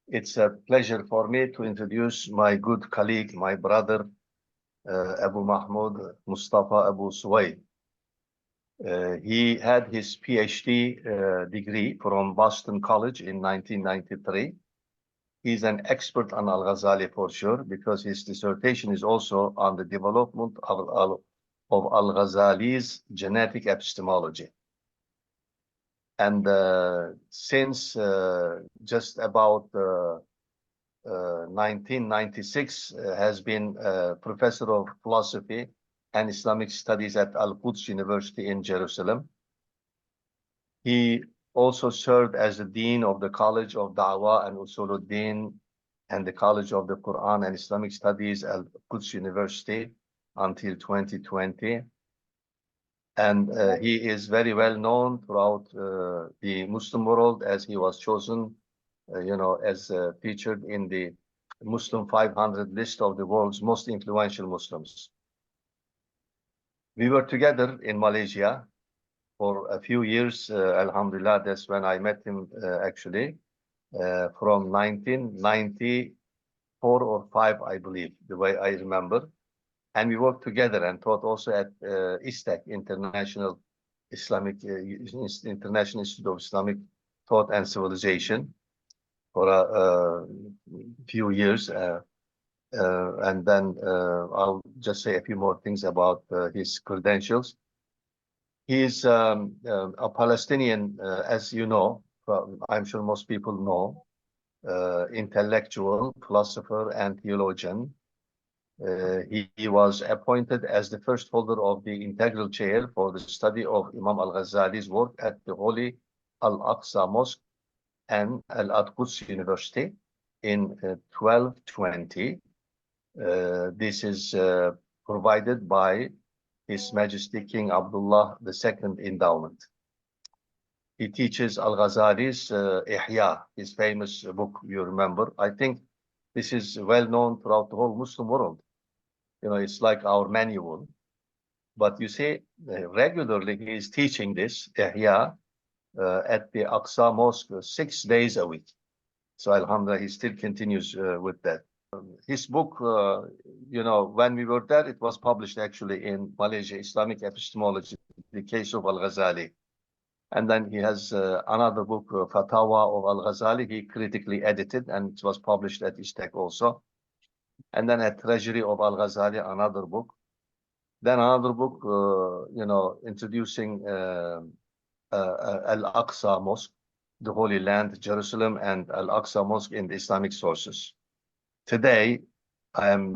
It's a pleasure for me to introduce my good colleague, my brother, Abu Mahmoud Mustafa Abu Suwaid. He had his PhD degree from Boston College in 1993. He's an expert on Al-Ghazali for sure, because his dissertation is also on the development of Al-Ghazali's genetic epistemology. And since just about 1996 has been professor of philosophy and Islamic studies at Al-Quds University in Jerusalem. He also served as the dean of the College of Da'wah and Usuluddin and the College of the Qur'an and Islamic Studies at Al-Quds University until 2020. And he is very well known throughout the Muslim world, as he was chosen, as featured in the Muslim 500 list of the world's most influential Muslims. We were together in Malaysia for a few years. Alhamdulillah, that's when I met him actually, from 1994 or 5, I believe, the way I remember. And we worked together and taught also at ISTAC, International International Institute of Islamic Thought and Civilization, for a few years. And then I'll just say a few more things about his credentials. He is a Palestinian, as you know, I'm sure most people know, intellectual, philosopher, and theologian. He was appointed as the first holder of the integral chair for the study of Imam al-Ghazali's work at the Holy Al-Aqsa Mosque and Al-Quds University in 1220. This is provided by His Majesty King Abdullah II endowment. He teaches Al-Ghazali's Ihya, his famous book, you remember. I think this is well known throughout the whole Muslim world. It's like our manual. But you see, regularly he is teaching this Ihya at the Aqsa Mosque 6 days a week. So Alhamdulillah, he still continues with that. His book, when we were there, it was published actually in Malaysia, Islamic Epistemology, the case of Al-Ghazali. And then he has another book, Fatawa of Al-Ghazali, he critically edited, and it was published at ISTAC also. And then at Treasury of Al-Ghazali, another book. Then another book, introducing Al-Aqsa Mosque, the Holy Land, Jerusalem, and Al-Aqsa Mosque in the Islamic sources. Today, I am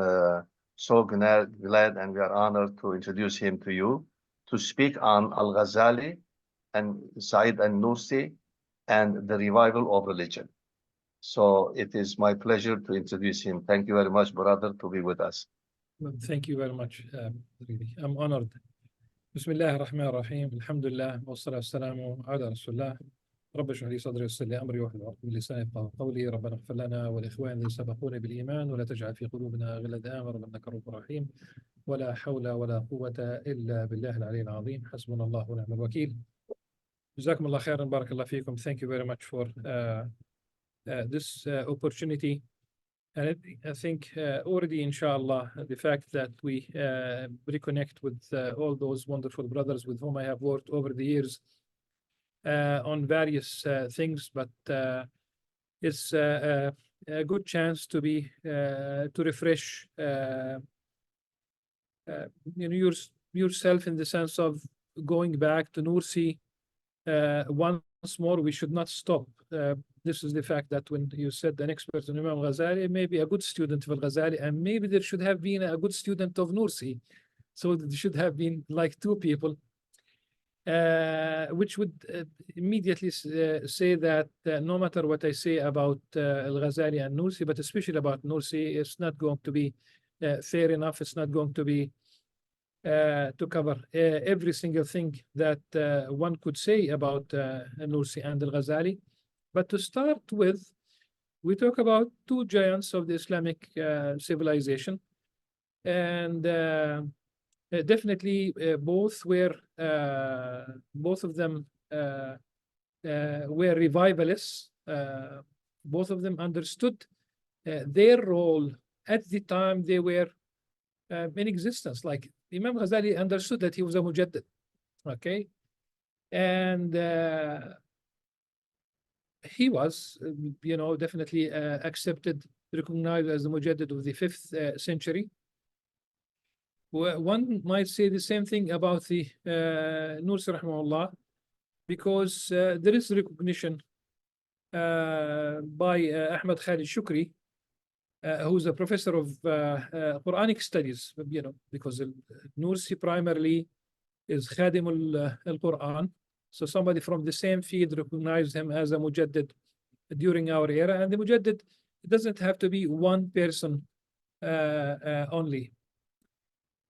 so glad and we are honored to introduce him to you to speak on Al-Ghazali and Said al-Nursi and the revival of religion. So it is my pleasure to introduce him. Thank you very much, brother, to be with us. Well, thank you very much. Really, I'm honored. Bismillah ar-Rahman ar-Rahim. Alhamdulillah. Wa salatu wassalamu ala Rasulullah. رب اشرح لي صدري ويسر لي امري واحلل عقدة من لساني يفقهوا قولي ربنا اغفر لنا ولاخواننا الذين سبقونا بالايمان ولا تجعل في قلوبنا غلا لآمن انك رؤوف رحيم ولا حول ولا قوة الا بالله العلي العظيم حسبنا الله ونعم الوكيل. جزاكم الله خيرا. بارك الله فيكم. Thank you very much for this opportunity. And I think already, inshallah, the fact that we reconnect with all those wonderful brothers with whom I have worked over the years on various things, but it's a good chance to be to refresh yourself in the sense of going back to Nursi once more. We should not stop. This is the fact that when you said an expert on Imam Ghazali, maybe a good student of Al-Ghazali, and maybe there should have been a good student of Nursi. So there should have been like two people. Which would immediately say that no matter what I say about Al-Ghazali and Nursi, but especially about Nursi, it's not going to be fair enough. It's not going to be to cover every single thing that one could say about Nursi and Al-Ghazali. But to start with, we talk about two giants of the Islamic civilization, and definitely both of them were revivalists. both of them understood their role at the time they were in existence. Like Imam Ghazali understood that he was a mujaddid, okay? And he was, definitely accepted, recognized as the mujaddid of the 5th century. One might say the same thing about the Nursi rahimahullah, because there is recognition by Ahmed Khalid Shukri, who's a professor of Quranic studies, because Nursi primarily is Khadim al-Quran. So somebody from the same field recognized him as a mujaddid during our era. And the mujaddid, it doesn't have to be one person only.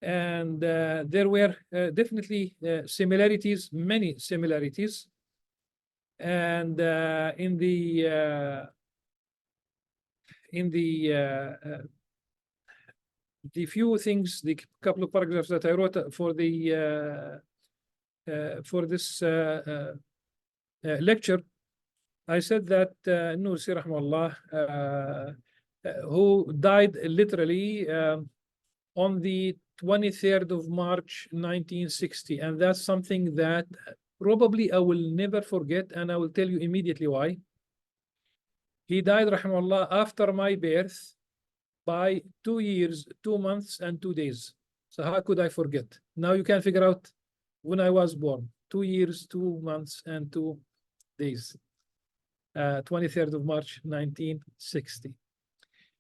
And there were definitely similarities, many similarities. And in the few things, the couple of paragraphs that I wrote for this lecture, I said that Nursi rahimahullah, who died literally on the 23rd of March 1960, and that's something that probably I will never forget, and I will tell you immediately why. He died rahimahullah after my birth by 2 years, 2 months, and 2 days. So how could I forget? Now you can figure out when I was born. 2 years, 2 months, and 2 days. 23rd of March 1960.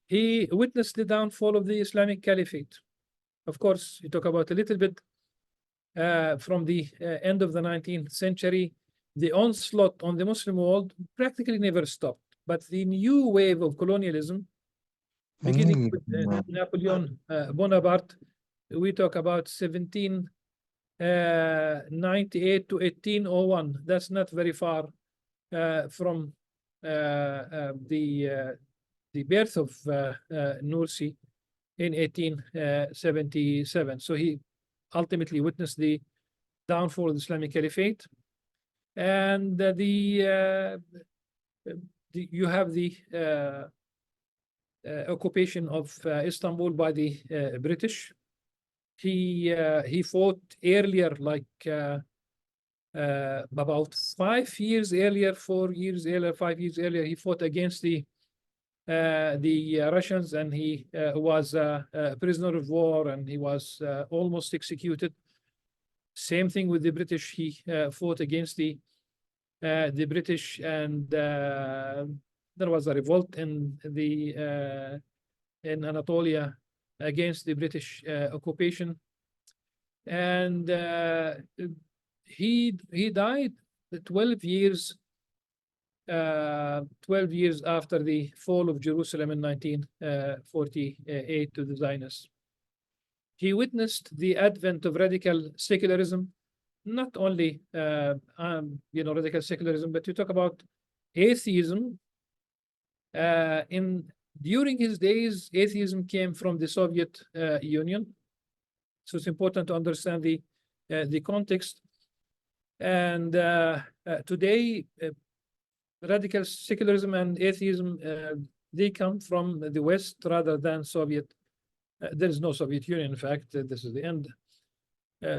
He witnessed the downfall of the Islamic Caliphate. Of course, you talk about a little bit from the end of the 19th century. The onslaught on the Muslim world practically never stopped. But the new wave of colonialism, beginning with Napoleon Bonaparte, we talk about 1798 to 1801. That's not very far from the birth of Nursi in 1877. So he ultimately witnessed the downfall of the Islamic Caliphate. And you have the occupation of Istanbul by the British. He fought earlier, like about 5 years earlier, 4 years earlier, 5 years earlier. He fought against the Russians, and he was a prisoner of war, and he was almost executed. Same thing with the British. He fought against the British, and there was a revolt in Anatolia against the British occupation, and he died 12 years after the fall of Jerusalem in 1948 to the Zionists. He witnessed the advent of radical secularism, not only radical secularism, but you talk about atheism. During his days, atheism came from the Soviet Union, so it's important to understand the context. And today, radical secularism and atheism, they come from the West rather than Soviet. There is no Soviet Union, in fact. This is the end.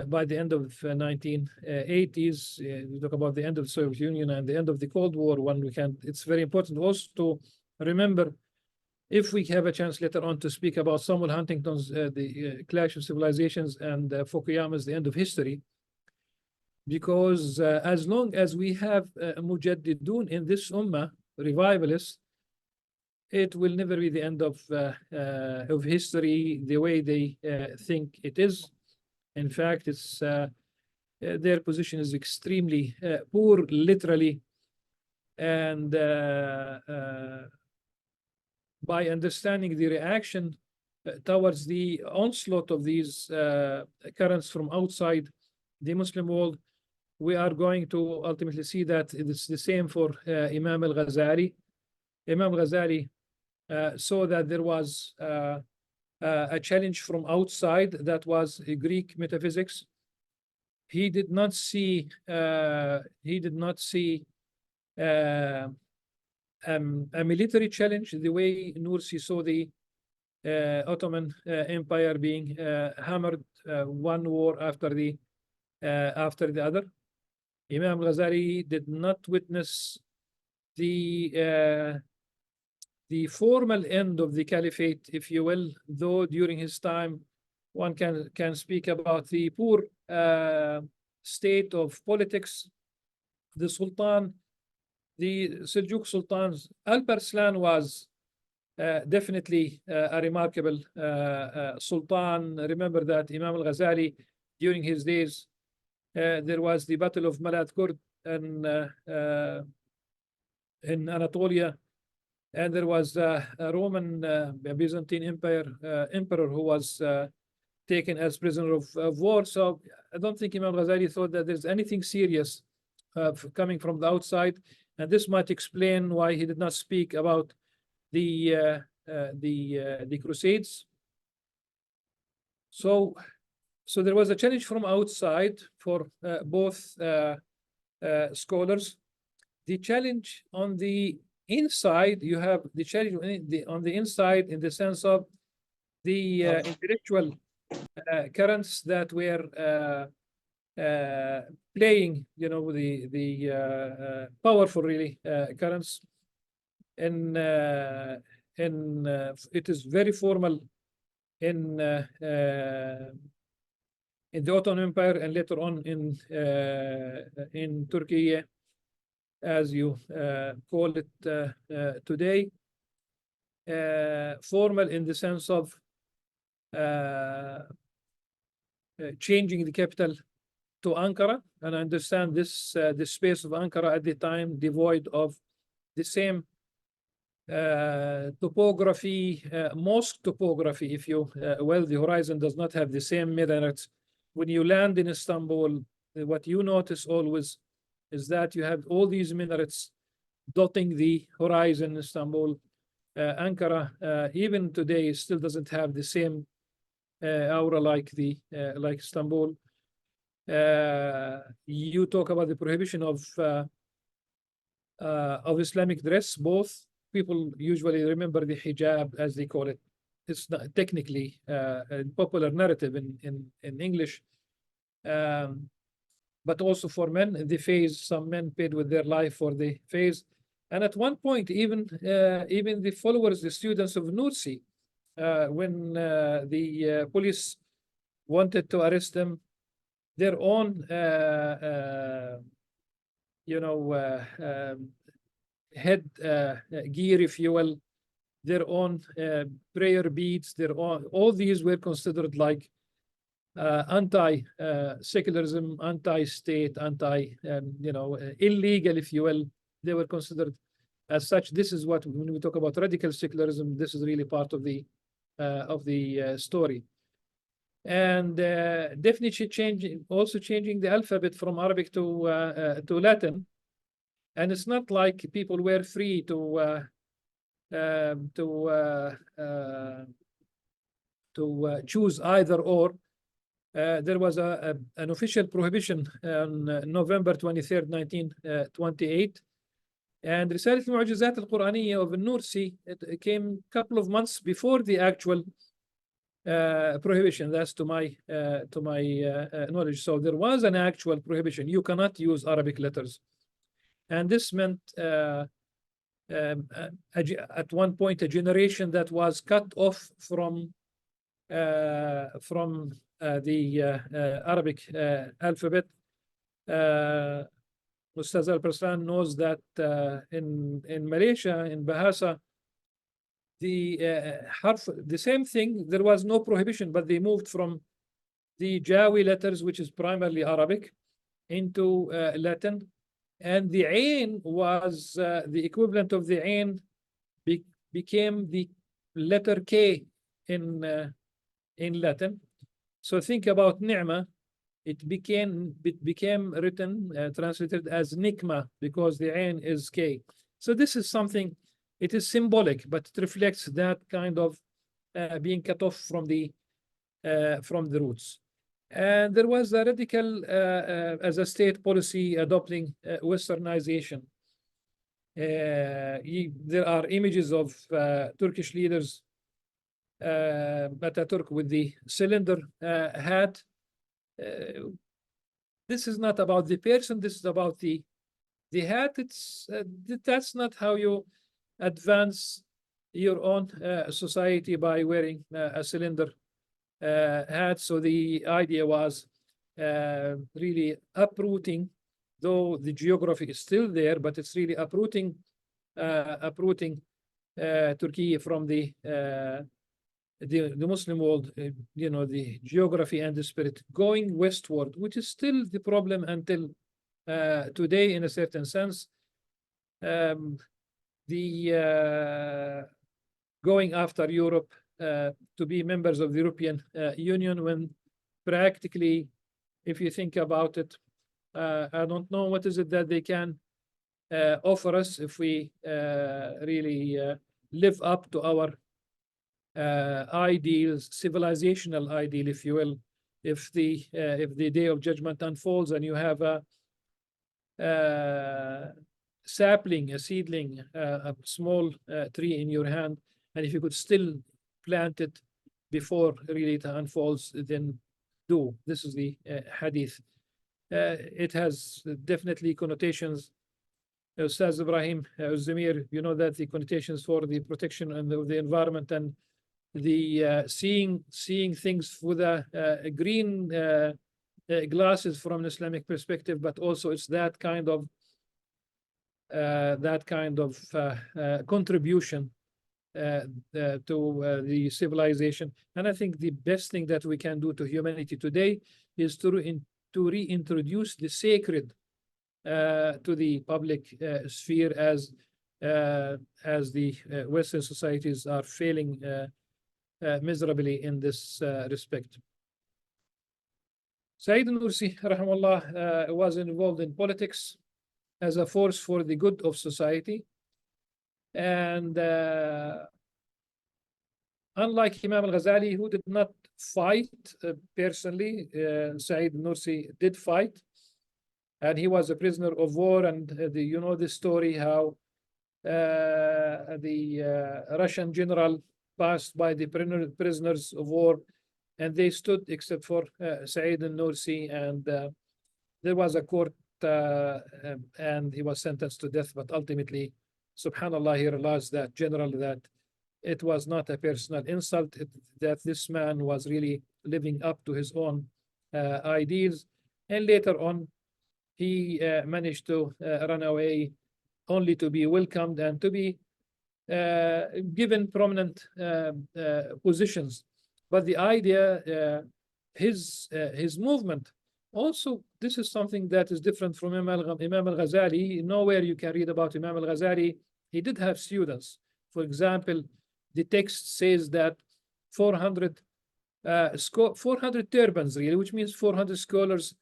By the end of 1980s, we talk about the end of the Soviet Union and the end of the Cold War. It's very important also to remember, if we have a chance later on to speak about Samuel Huntington's the Clash of Civilizations and Fukuyama's The End of History, because as long as we have mujaddidun in this ummah, revivalists, it will never be the end of history the way they think it is. In fact, it's their position is extremely poor, literally, and by understanding the reaction towards the onslaught of these currents from outside the Muslim world, we are going to ultimately see that it's the same for Imam al-Ghazali. Imam Ghazali saw that there was a challenge from outside, that was Greek metaphysics. He did not see a military challenge, the way Nursi saw the Ottoman Empire being hammered one war after the other. Imam Ghazali did not witness the formal end of the caliphate, if you will, though during his time one can speak about the poor state of politics. The Sultan, the Seljuk Sultans, Alparslan was definitely a remarkable Sultan. Remember that Imam al-Ghazali, during his days, there was the Battle of Malad Kurd in Anatolia, and there was a Roman Byzantine emperor who was taken as prisoner of war. So I don't think Imam Ghazali thought that there's anything serious coming from the outside, and this might explain why he did not speak about the Crusades. So there was a challenge from outside for both scholars. The challenge on the inside, you have the challenge on the inside in the sense of the intellectual currents that were playing, you know, the powerful really currents. And it is very formal in the Ottoman Empire and later on in Türkiye, as you call it today. Formal in the sense of changing the capital to Ankara, and I understand this the space of Ankara at the time devoid of the same topography, mosque topography, if you will. The horizon does not have the same minarets. When you land in Istanbul, what you notice always is that you have all these minarets dotting the horizon in Istanbul. Ankara, even today, still doesn't have the same aura like Istanbul. You talk about the prohibition of Islamic dress. Both people usually remember the hijab, as they call it. It's not technically a popular narrative in English, but also for men, the fez. Some men paid with their life for the fez. And at one point, even the followers, the students of Nursi, when the police wanted to arrest them, their own, head gear, if you will, their own prayer beads, their own, all these were considered like anti-secularism, anti-state, illegal, if you will. They were considered as such. This is what, when we talk about radical secularism, this is really part of the story. And definitely changing the alphabet from Arabic to Latin. And it's not like people were free to choose either or. There was an official prohibition on November 23rd, 1928. And Risalat al-Mu'jizat al-Qur'aniyya of al-Nursi, it came a couple of months before the actual prohibition. That's to my knowledge. So there was an actual prohibition. You cannot use Arabic letters. And this meant at one point a generation that was cut off from the Arabic alphabet. Ustaz Al-Perslan knows that in Malaysia, in Bahasa, the same thing, there was no prohibition, but they moved from the Jawi letters, which is primarily Arabic, into Latin. And the Ain was the equivalent of the Ain became the letter K in Latin. So think about Ni'ma. It became written, translated as Nikma, because the Ain is K. So this is something, it is symbolic, but it reflects that kind of being cut off from the roots. And there was a radical, as a state policy, adopting westernization. There are images of Turkish leaders, Ataturk with the cylinder hat. This is not about the person. This is about the hat. That's not how you advance your own society, by wearing a cylinder hat. So the idea was really uprooting, though the geography is still there, but it's really uprooting Turkey from the Muslim world, the geography and the spirit, going westward, which is still the problem until today, in a certain sense. Going after Europe to be members of the European Union, when practically, if you think about it, I don't know what is it that they can offer us if we really live up to our ideals, civilizational ideal, if you will. If the day of judgment unfolds and you have a sapling, a seedling, a small tree in your hand, and if you could still plant it before really it unfolds, then do. This is the hadith. It has definitely connotations. Ustaz Ibrahim Zamir, you know that the connotations for the protection and the environment, and the seeing things with a green glasses from an Islamic perspective, but also it's that kind of contribution to the civilization. And I think the best thing that we can do to humanity today is to reintroduce the sacred to the public sphere, as the Western societies are failing miserably in this respect. Sayyid al-Nursi, rahimahullah, was involved in politics as a force for the good of society. And unlike Imam al-Ghazali, who did not fight personally, Sayyid al-Nursi did fight. And he was a prisoner of war. And you know the story how the Russian general passed by the prisoners of war, and they stood except for Sayyid al-Nursi, and there was a court and he was sentenced to death. But ultimately, subhanallah, he realized that general that it was not a personal insult, that this man was really living up to his own ideals. And later on, he managed to run away, only to be welcomed and to be given prominent positions. But the idea, his movement, also, this is something that is different from Imam al-Ghazali. Nowhere you can read about Imam al-Ghazali. He did have students. For example, the text says that 400 turbans, really, which means 400 scholars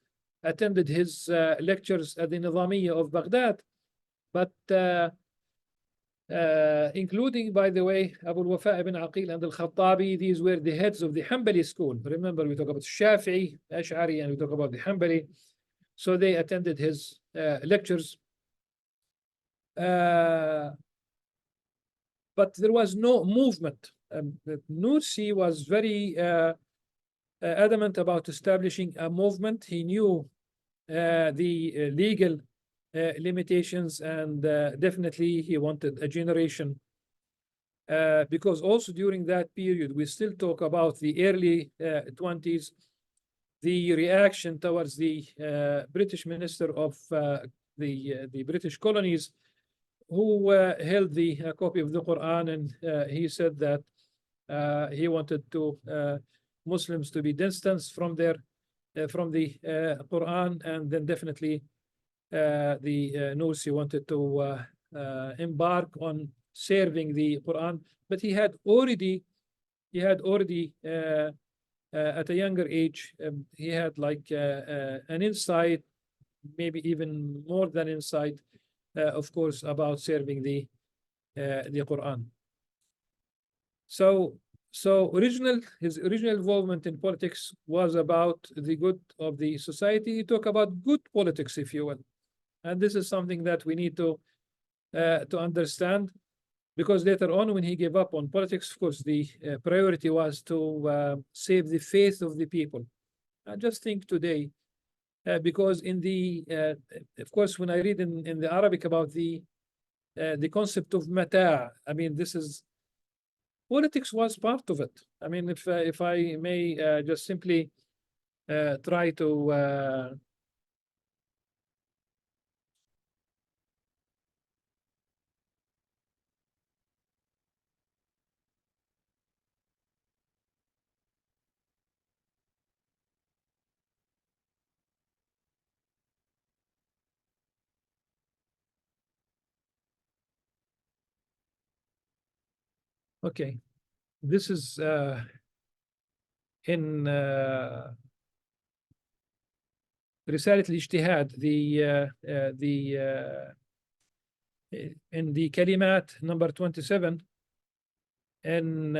attended his lectures at the Nizamiyya of Baghdad. But including, by the way, Abu al-Wafa ibn Aqil and al-Khattabi, these were the heads of the Hanbali school. Remember, we talk about Shafi'i, Ash'ari, and we talk about the Hanbali. So they attended his lectures. But there was no movement. Nursi was very adamant about establishing a movement. He knew the legal limitations, and definitely he wanted a generation, because also during that period, we still talk about the early 20s, the reaction towards the British minister of the British colonies, who held the copy of the Qur'an, and he said that he wanted to Muslims to be distanced from the Qur'an, and then definitely the Nursi wanted to embark on serving the Qur'an. But he had already at a younger age, he had like an insight, maybe even more than insight, of course, about serving the Qur'an. So his original involvement in politics was about the good of the society. He talked about good politics, if you will. And this is something that we need to to understand, because later on, when he gave up on politics, of course, the priority was to save the faith of the people. I just think today, because in the, of course, when I read in the Arabic about the concept of mata', I mean, this is, politics was part of it. I mean, if I may just simply try to okay, this is in رسالة الاجتهاد, in the كلمات number 27, and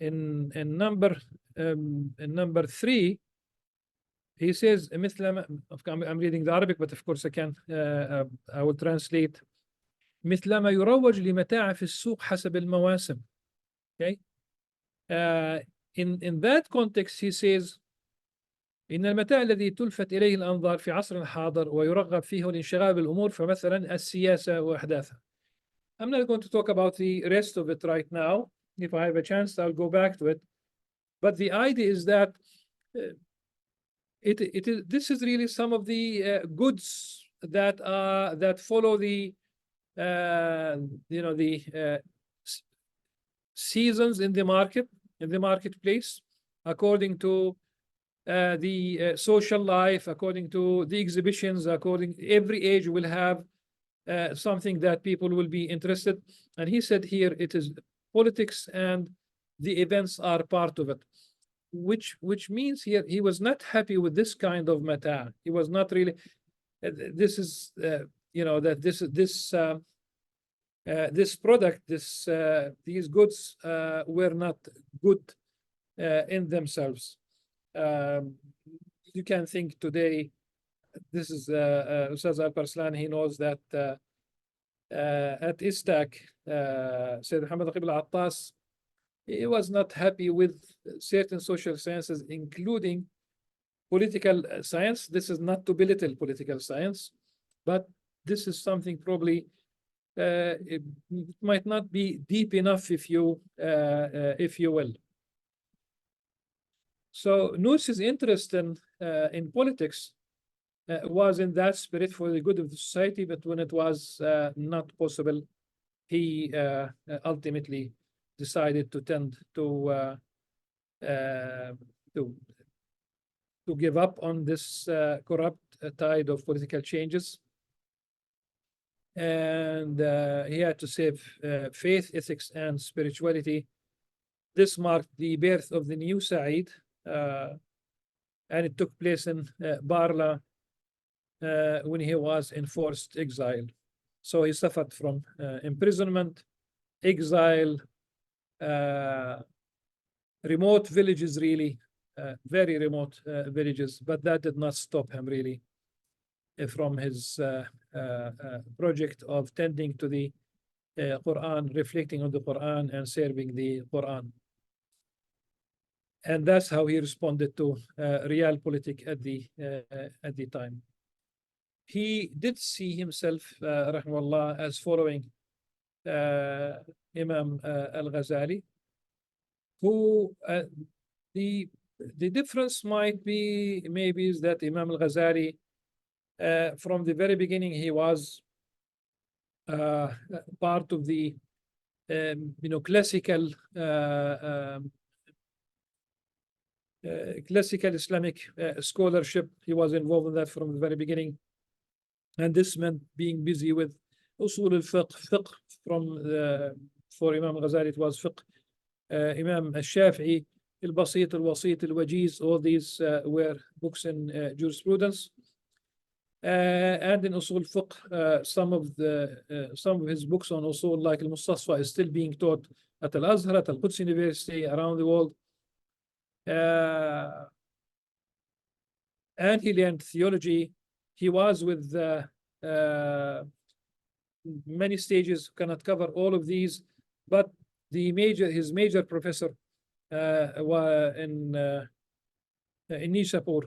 in number 3, he says مثل I'm reading the Arabic, but of course I will translate. مثل ما يروج لمتاع في السوق حسب المواسم. Okay. In that context he says إن المتاع الذي تلفت إليه الأنظار في عصرنا الحاضر ويرغب فيه الانشغال بالأمور، فمثلا السياسة وأحداثها. I'm not going to talk about the rest of it right now. If I have a chance, I'll go back to it. But the idea is that this is really some of the goods that follow the seasons in the marketplace, according to the social life, according to the exhibitions, every age will have something that people will be interested. And he said here it is politics and the events are part of it, which means here he was not happy with this kind of mata'. He was not really. This is that this product, these goods were not good in themselves. You can think today, this is Ustaz Al-Parslan, he knows that at ISTAC, Sayyid Muhammad Aqib al-Attas, he was not happy with certain social sciences, including political science. This is not to belittle political science, but this is something probably it might not be deep enough, if you will. So Nursi's interest in politics was in that spirit for the good of the society, but when it was not possible, he ultimately decided to tend to give up on this corrupt tide of political changes. And he had to save faith, ethics, and spirituality. This marked the birth of the new Sa'id, and it took place in Barla when he was in forced exile. So he suffered from imprisonment, exile, remote villages, really, very remote villages, but that did not stop him really from his project of tending to the Qur'an, reflecting on the Qur'an and serving the Qur'an. And that's how he responded to realpolitik at the time. He did see himself, rahimahullah, as following Imam al-Ghazali, who the difference might be maybe is that Imam al-Ghazali, from the very beginning, he was part of the classical Islamic scholarship. He was involved in that from the very beginning, and this meant being busy with usul al-fiqh. For Imam al-Ghazali, it was fiqh. Imam al-Shafi'i, al-Basit, al-Wasit, al-Wajiz, all these were books in jurisprudence. And in usul fiqh, some of his books on usul, like al-Mustafa, is still being taught at Al-Azhar, at Al-Quds University, around the world. And he learned theology. He was with many stages, cannot cover all of these, but his major professor in Nishapur,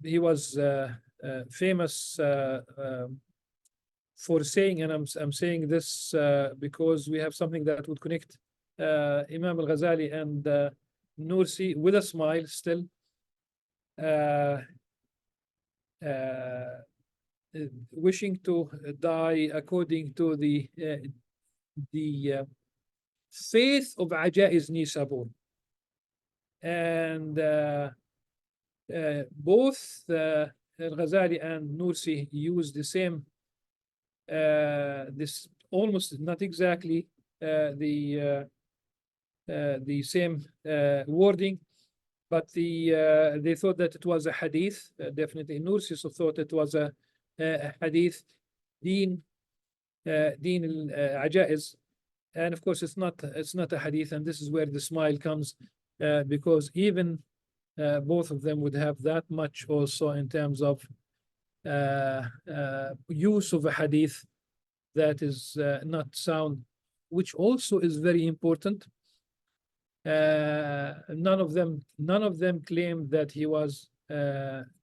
he was famous for saying, and I'm saying this because we have something that would connect Imam al-Ghazali and Nursi with a smile still. Wishing to die according to the faith of Ajaiz Nisabur. And both Al-Ghazali and Nursi use the same, this almost not exactly the same wording, but they thought that it was a hadith. Definitely Nursi thought it was a hadith, Deen al-Ajaiz. And of course, it's not a hadith, and this is where the smile comes, because even both of them would have that much also in terms of use of a hadith that is not sound, which also is very important. None of them claim that he was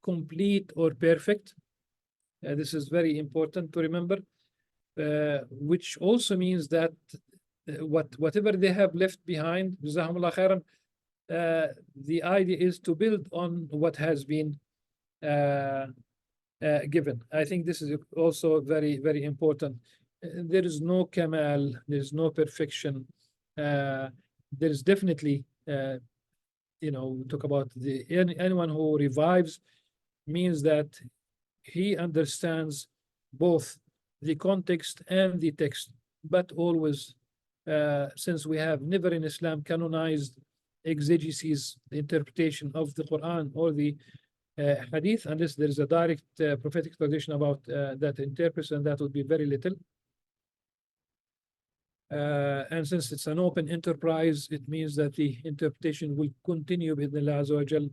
complete or perfect. This is very important to remember, which also means that whatever they have left behind, Jazakumullah khairan, the idea is to build on what has been given. I think this is also very, very important. There is no kamal, there is no perfection. There is definitely, talk about anyone who revives means that he understands both the context and the text, but always, since we have never in Islam canonized exegesis, the interpretation of the Quran or the hadith, unless there is a direct prophetic tradition about that interprets, and that would be very little. And since it's an open enterprise, it means that the interpretation will continue with Allah Azza wa Jal.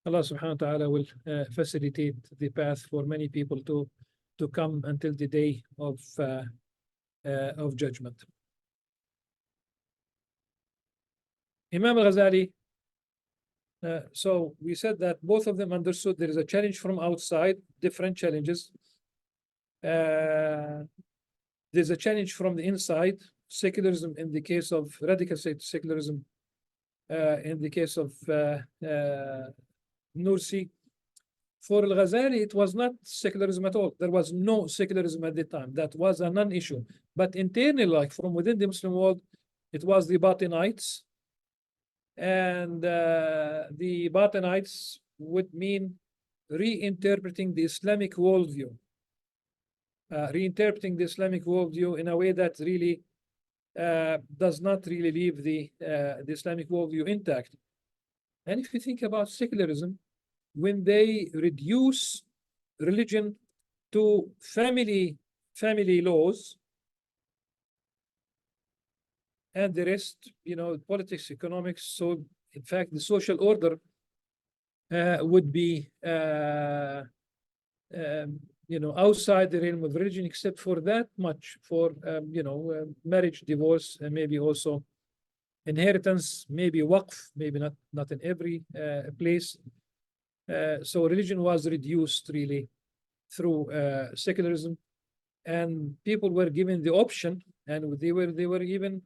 Allah subhanahu wa ta'ala will facilitate the path for many people to come until the day of judgment. Imam al-Ghazali, so we said that both of them understood there is a challenge from outside, different challenges. There's a challenge from the inside, secularism in the case of radical secularism, in the case of Nursi. For Al-Ghazali, it was not secularism at all. There was no secularism at the time. That was a non-issue. But internally, like from within the Muslim world, it was the Batinites. And the Batinites would mean reinterpreting the Islamic worldview. Reinterpreting the Islamic worldview in a way that really does not really leave the Islamic worldview intact. And if you think about secularism, when they reduce religion to family laws and the rest, politics, economics, so in fact the social order would be outside the realm of religion, except for that much, for marriage, divorce, and maybe also inheritance, maybe waqf, maybe not in every place. So religion was reduced really through secularism, and people were given the option, and they were even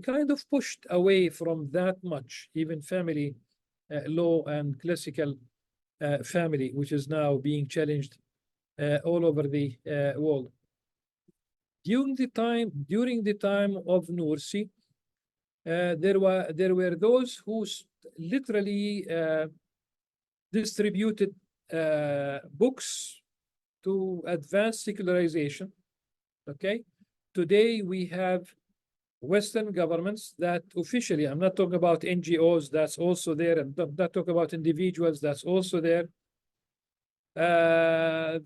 kind of pushed away from that much, even family law and classical family, which is now being challenged all over the world. During the time of Nursi, there were those who literally distributed books to advance secularization. Okay, today we have Western governments that officially, I'm not talking about NGOs, that's also there, and I'm not talking about individuals, that's also there. There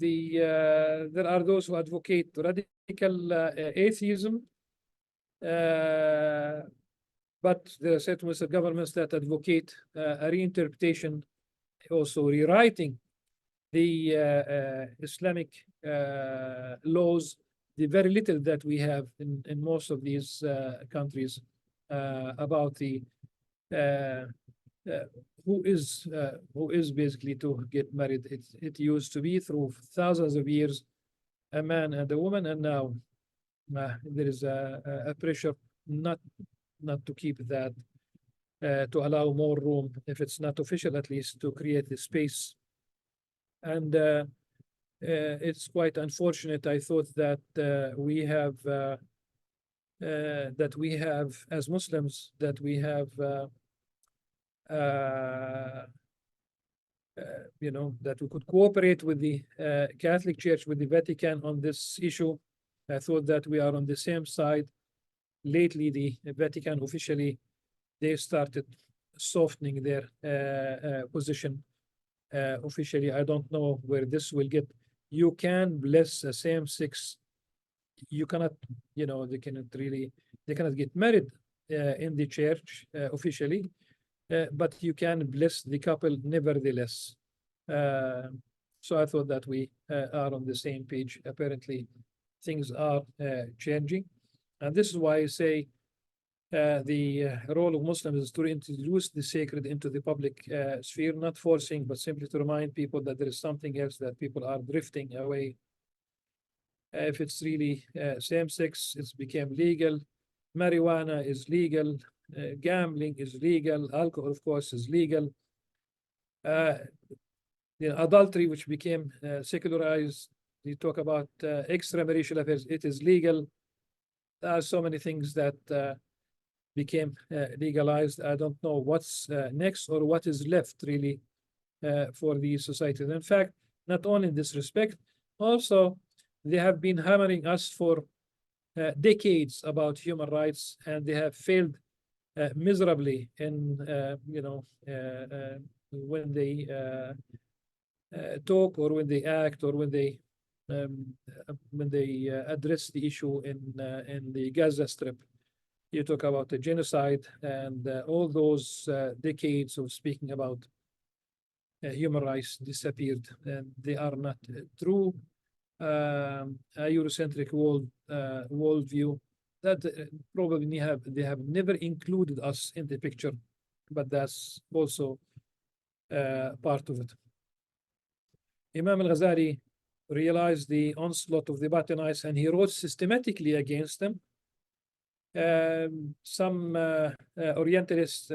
are those who advocate radical atheism, but there are certain Western governments that advocate a reinterpretation, also rewriting the Islamic laws, the very little that we have in most of these countries about the who is basically to get married. It used to be through thousands of years, a man and a woman, and now there is a pressure not to keep that, to allow more room, if it's not official, at least to create the space. And it's quite unfortunate. I thought that we have as Muslims that we have that we could cooperate with the Catholic Church, with the Vatican on this issue. I thought that we are on the same side. Lately, the Vatican officially, they started softening their position. Officially, I don't know where this will get. You can bless a same-sex. You cannot, they cannot get married in the church officially, but you can bless the couple nevertheless. So I thought that we are on the same page. Apparently, things are changing. And this is why I say the role of Muslims is to introduce the sacred into the public sphere, not forcing, but simply to remind people that there is something else, that people are drifting away. If it's really same-sex, it's became legal. Marijuana is legal. Gambling is legal. Alcohol, of course, is legal. Adultery, which became secularized. You talk about extramarital affairs, it is legal. There are so many things that became legalized. I don't know what's next or what is left really for the society. In fact, not only in this respect, also they have been hammering us for decades about human rights, and they have failed miserably in when they talk, or when they act, or when they address the issue in the Gaza Strip. You talk about the genocide and all those decades of speaking about human rights disappeared, and they are not true. A Eurocentric worldview that probably they have never included us in the picture, but that's also part of it. Imam al-Ghazali realized the onslaught of the Batinites, and he wrote systematically against them. Some Orientalists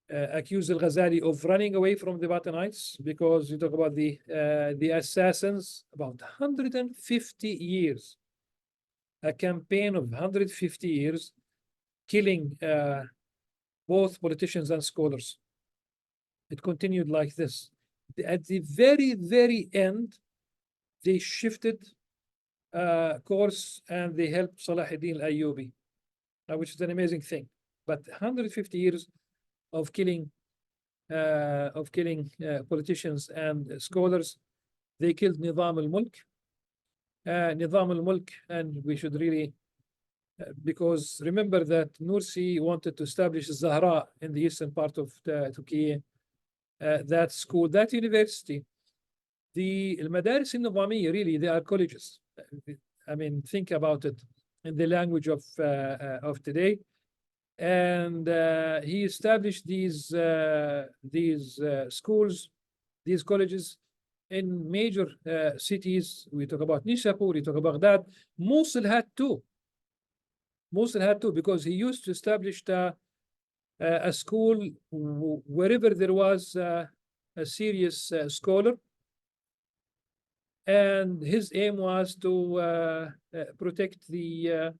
accuse al-Ghazali of running away from the Batinites, because you talk about the assassins, about 150 years, a campaign of 150 years, killing both politicians and scholars. It continued like this. At the very, very end, they shifted course, and they helped Salahuddin al-Ayyubi, which is an amazing thing. But 150 years of killing politicians and scholars. They killed Nizam al-Mulk. And we should really, because remember that Nursi wanted to establish Zahra in the eastern part of Turkey. That school, that university, the Madaris al-Nizamiyya, really, they are colleges. I mean, think about it in the language of today. And he established these schools, these colleges in major cities. We talk about Nishapur, we talk about Baghdad. Mosul had two. Because he used to establish a school wherever there was a serious scholar. And his aim was to protect the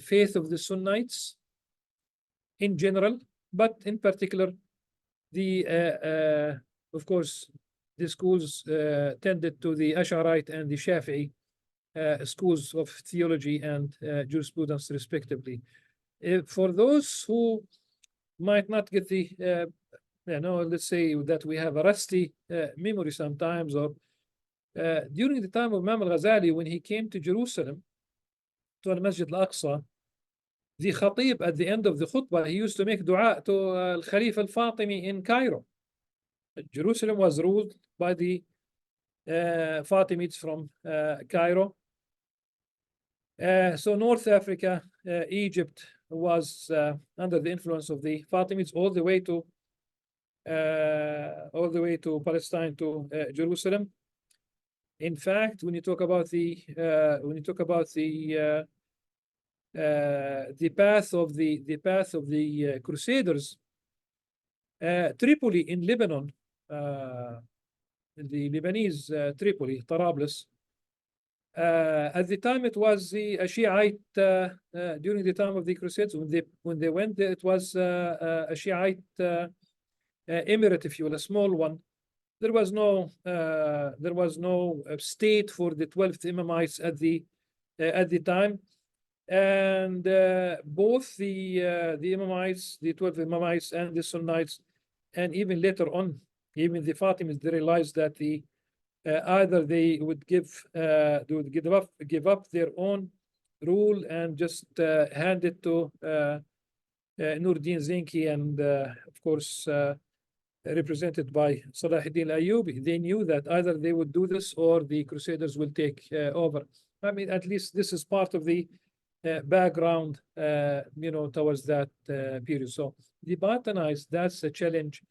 faith of the Sunnites in general, but in particular, of course, the schools tended to the Ash'arite and the Shafi'i schools of theology and jurisprudence, respectively. For those who might not get the, let's say that we have a rusty memory sometimes, or during the time of Imam al-Ghazali, when he came to Jerusalem, to al-Masjid al-Aqsa, the Khatib at the end of the khutbah, he used to make dua to Al-Khalifa al-Fatimi in Cairo. Jerusalem was ruled by the Fatimids from Cairo. So North Africa, Egypt was under the influence of the Fatimids all the way to Palestine, to Jerusalem. In fact, when you talk about the path of the Crusaders, Tripoli in Lebanon, the Lebanese Tripoli, Tarablis. At the time, it was a Shiite. During the time of the Crusades, when they went, it was a Shiite emirate, if you will, a small one. There was no state for the 12th Imamites at the time, and both the Imamites, the 12 Imamites, and the Sunnites, and even later on, even the Fatimids, they realized that either they would give up their own rule and just hand it to Nur-Din Zinki, and of course represented by Salahuddin Ayyubi. They knew that either they would do this or the Crusaders will take over. I mean, at least this is part of the background, towards that period. So the Batanites, that's a challenge.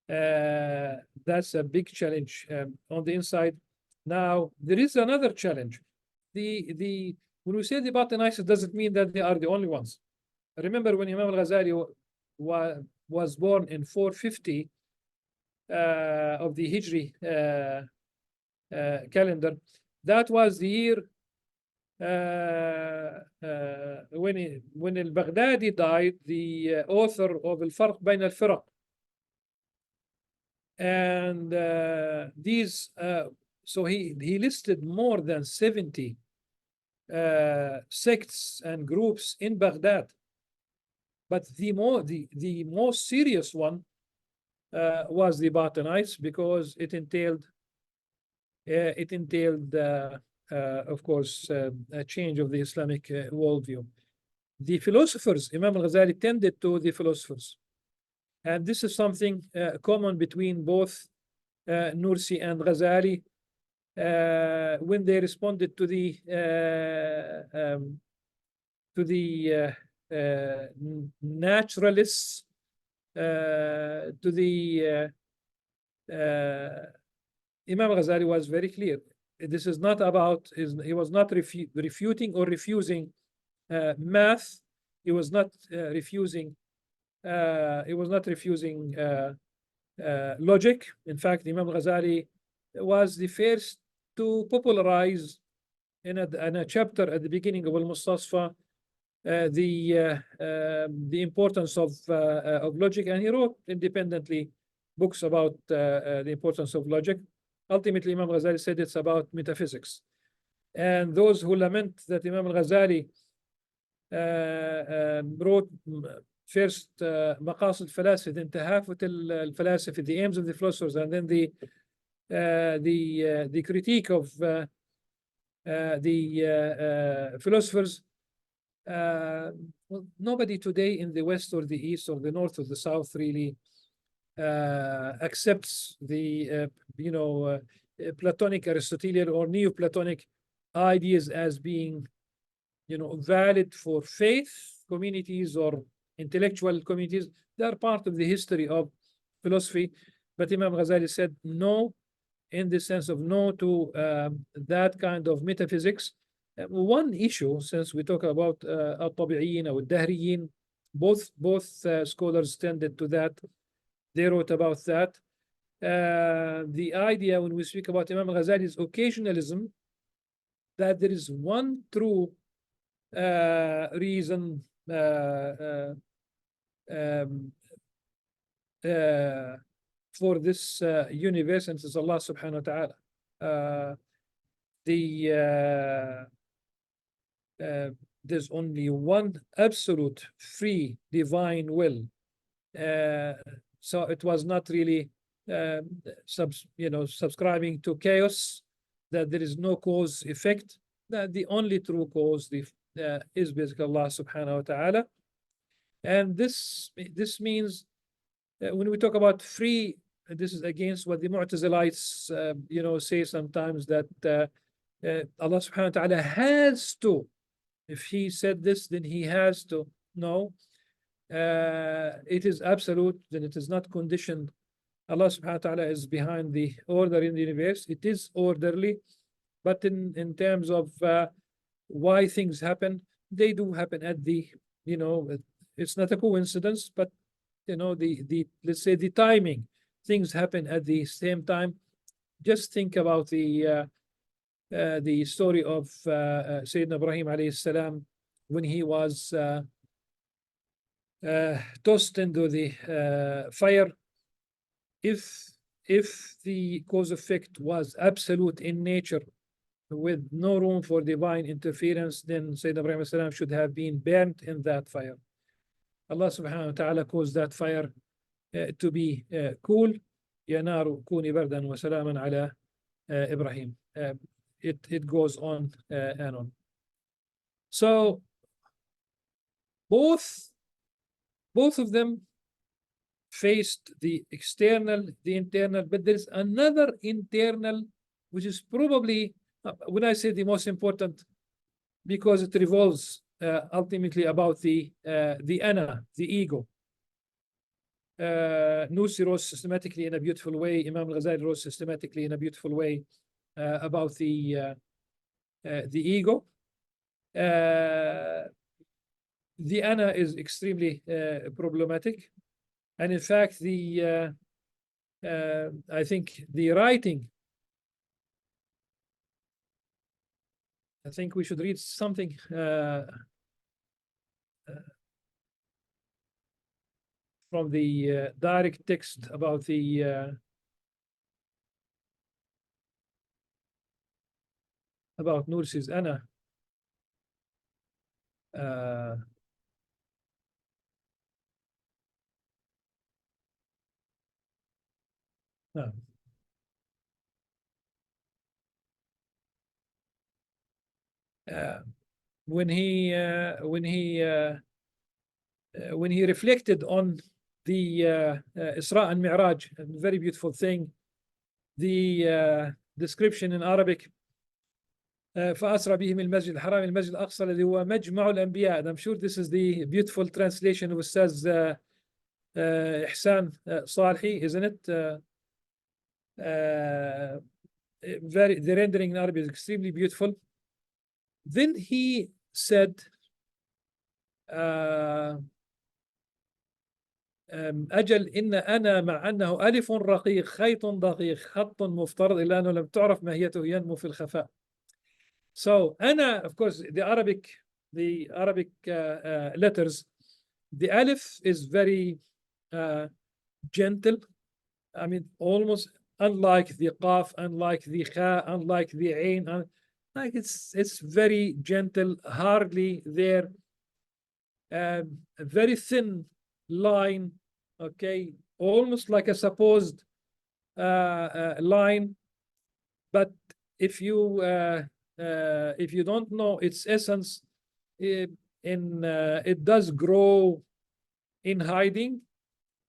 That's a big challenge on the inside. Now there is another challenge. When we say the Batanites, it doesn't mean that they are the only ones. Remember when Imam al-Ghazali was born in 450 of the Hijri calendar, that was the year when al-Baghdadi died, the author of al-Farq Bayn al-Firaq. And so he listed more than 70 sects and groups in Baghdad. But the most serious one was the Batanites, because it entailed of course a change of the Islamic worldview. The philosophers, Imam al-Ghazali tended to the philosophers, and this is something common between both Nursi and Ghazali when they responded to the naturalists, to the Imam Ghazali was very clear. This is not about, he was not refuting or refusing math. He was not refusing logic. In fact, Imam Ghazali was the first to popularize in a chapter at the beginning of al-Mustafa the importance of logic, and he wrote independently books about the importance of logic. Ultimately, Imam Ghazali said it's about metaphysics. And those who lament that Imam al-Ghazali wrote first Maqasid al-Falasif, then Tahafut al-Falasif, the aims of the philosophers, and then the critique of the philosophers. Well, nobody today in the West or the East or the North or the South really accepts the Platonic, Aristotelian, or Neoplatonic ideas as being valid for faith communities or intellectual communities. They are part of the history of philosophy, but Imam Ghazali said no, in the sense of no to that kind of metaphysics. One issue, since we talk about al-Tabi'in or al-Dahriyin, both scholars tended to that. They wrote about that. The idea when we speak about Imam Ghazali's occasionalism, that there is one true reason for this universe, and it is Allah subhanahu wa ta'ala. There's only one absolute free divine will. So it was not really subscribing to chaos, that there is no cause effect, that the only true cause is basically Allah subhanahu wa ta'ala. And this means when we talk about free this is against what the Mu'tazilites, say sometimes, that Allah subhanahu wa ta'ala has to. If he said this, then he has to. No, it is absolute, then it is not conditioned. Allah subhanahu wa ta'ala is behind the order in the universe. It is orderly, but in terms of why things happen, they do happen at the, it's not a coincidence, but the let's say the timing, things happen at the same time. Just think about the story of Sayyidina Ibrahim alayhi salam, when he was tossed into the fire. If the cause effect was absolute in nature, with no room for divine interference, then Sayyidina Ibrahim alayhi salam should have been burnt in that fire. Allah subhanahu wa ta'ala caused that fire to be cool. Ya naru kuni bardan wa salaman ala Ibrahim. It goes on and on. So both of them faced the external, the internal, but there is another internal, which is probably, when I say the most important, because it revolves ultimately about the ana, the ego. Nursi wrote systematically in a beautiful way. Imam Al-Ghazali wrote systematically in a beautiful way about the ego. The ana is extremely problematic, and in fact, I think the writing. I think we should read something from the direct text about the about Nursi's ana. No. When he reflected on the Isra and Mi'raj, a very beautiful thing, the description in Arabic, فأسرى بهم المسجد الحرام المسجد الأقصى الذي هو مجمع الأنبياء. And I'm sure this is the beautiful translation of Ustaz Ihsan Salhi, isn't it? The rendering in Arabic is extremely beautiful. Then he said, أجل إن أنا مع أنه ألف رقيق خيط دقيق خط مفترض إلا أنه لم تعرف ماهيته ينمو في الخفاء. So أنا, of course, the Arabic letters, the alif is very gentle. I mean, almost unlike the qaf, unlike the kha, unlike the ain. Like it's very gentle, hardly there. A very thin line, okay, almost like a supposed line. But if you don't know its essence, it does grow in hiding,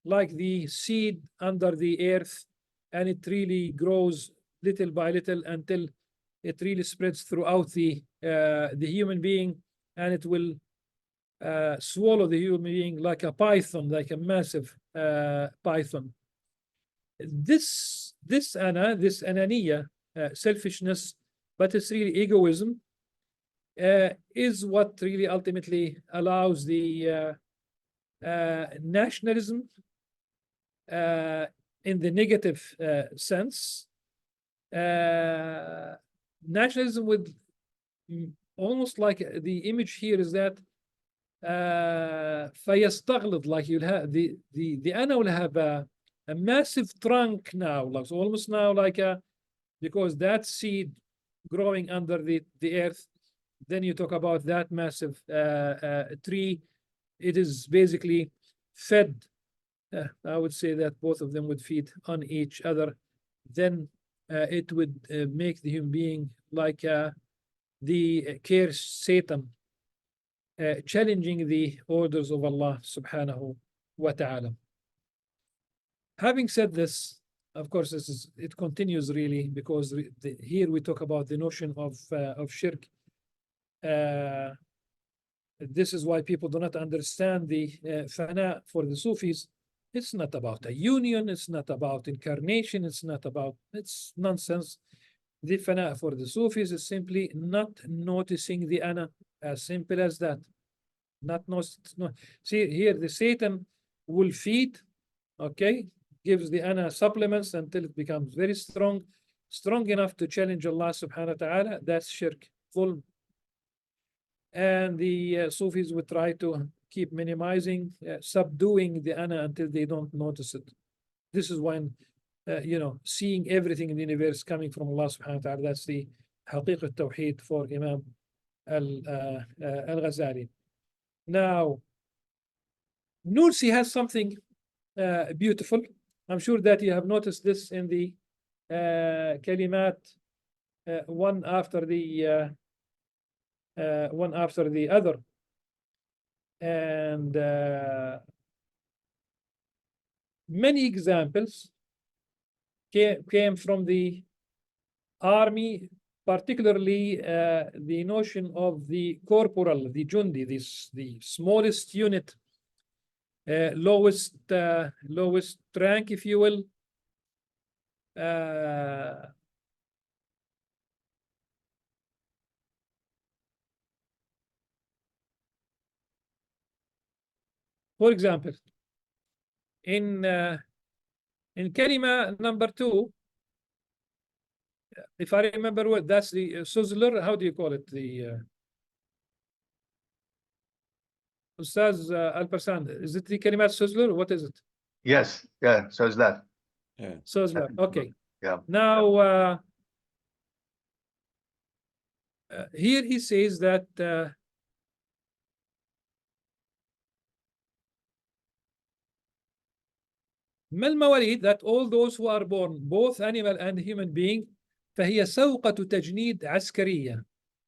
like the seed under the earth, and it really grows little by little until it really spreads throughout the human being, and it will swallow the human being like a python, like a massive python. This ananiya, selfishness, but it's really egoism, is what really ultimately allows the nationalism in the negative sense. Nationalism with almost like the image here is that فيستغلظ, like you'll have the ana will have a massive trunk now, like almost now like because that seed growing under the earth, then you talk about that massive tree. It is basically fed. I would say that both of them would feed on each other. Then it would make the human being like the cursed Satan, challenging the orders of Allah subhanahu wa ta'ala. Having said this, of course, it continues really, because here we talk about the notion of shirk. This is why people do not understand the fana for the Sufis. It's not about a union. It's not about incarnation. It's nonsense. The fana for the Sufis is simply not noticing the ana, as simple as that. See here, the Satan will feed, okay, gives the ana supplements until it becomes very strong enough to challenge Allah subhanahu wa ta'ala. That's shirk, full. And the Sufis would try to keep minimizing, subduing the ana until they don't notice it. This is when, seeing everything in the universe coming from Allah subhanahu wa ta'ala. That's the haqiqat tawheed for Imam al-Ghazali. Now, Nursi has something beautiful. I'm sure that you have noticed this in the kalimat, one after the other. And many examples came from the army, particularly the notion of the corporal, the jundi, the smallest unit, lowest rank, if you will. For example, in kalima number 2, if I remember well, that's the Suzler. How do you call it? The Ustaz Al-Parsan. Is it the kalimat Suzler? What is it? Yes, yeah, so is that. Yeah. Suzler. Okay. Yeah. Now, here he says that that all those who are born, both animal and human being, فهي سوقة تجنيد عسكرية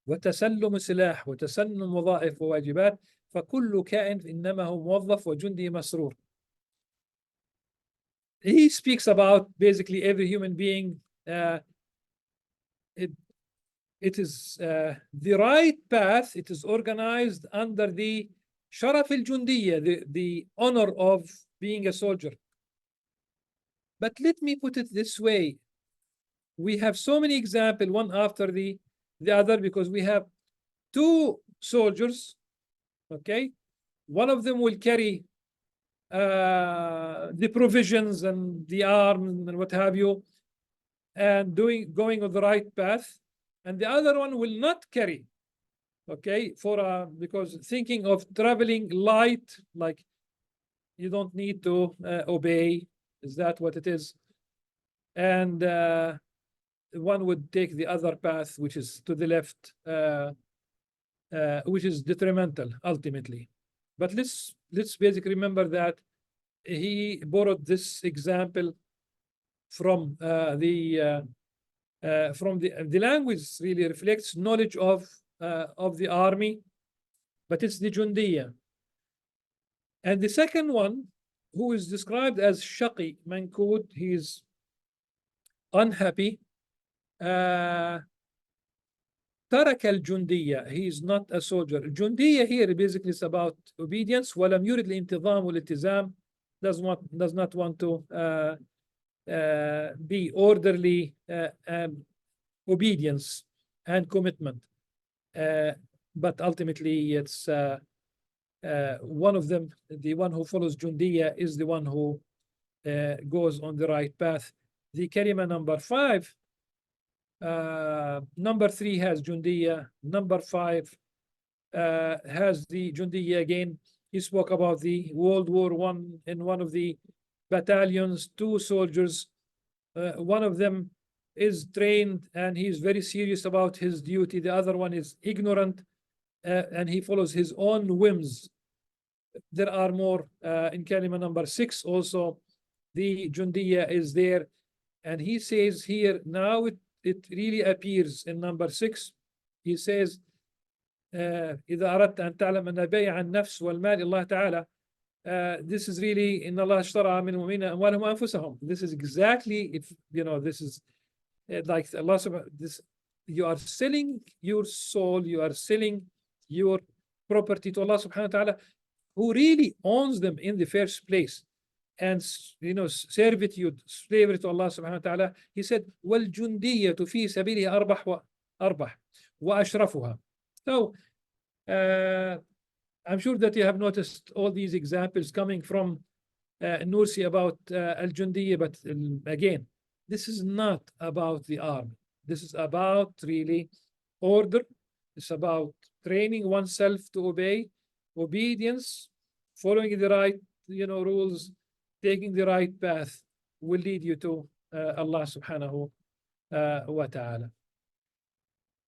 وتسلم سلاح وتسنم وظائف وواجبات، فكل كائن إنما هو موظف وجندي مسرور. He speaks about basically every human being. It is the right path. It is organized under the sharaf al-jundiyya, the honor of being a soldier. But let me put it this way. We have so many examples, one after the other, because we have 2 soldiers, okay? One of them will carry the provisions and the arms and what have you, and going on the right path, and the other one will not carry, okay, because thinking of traveling light, like you don't need to obey. Is that what it is? And one would take the other path, which is to the left, which is detrimental ultimately. But let's basically remember that he borrowed this example from the language. Really reflects knowledge of the army, but it's the jundiyya. And the second one, who is described as shaqi, mankud, he's unhappy. Tarak al-jundiyya, he is not a soldier. Jundiyya here basically is about obedience. ولم يرد الانتظام والالتزام, does not want to be orderly, obedience and commitment. But ultimately it's one of them, the one who follows jundiyya, is the one who goes on the right path. The kalima number 5, number 3 has jundiyya, number 5 has the jundiyya again. He spoke about the World War I. In one of the battalions, 2 soldiers, one of them is trained and he's very serious about his duty. The other one is ignorant and he follows his own whims. There are more in kalima number 6 also. The jundiyya is there, and he says here, now it really appears in number 6. He says إذا أردت أن تعلم أن بيع النفس والمال الله تعالى this is really إن الله اشترى من المؤمنين أموالهم وأنفسهم. This is exactly, if you know, this is like Allah subhanahu, this, you are selling your soul, you are selling your property to Allah subhanahu wa ta'ala, who really owns them in the first place. And you know, servitude, slavery to Allah subhanahu wa ta'ala. He said, وَالْجُنْدِيَّةُ فِي سَبِيلِهِ أَرْبَحُ وَأَشْرَفُهَا. So I'm sure that you have noticed all these examples coming from Nursi about al-Jundiyya, but again, this is not about the army. This is about really order. It's about training oneself to obey, obedience, following the right, you know, rules, taking the right path will lead you to Allah subhanahu wa ta'ala.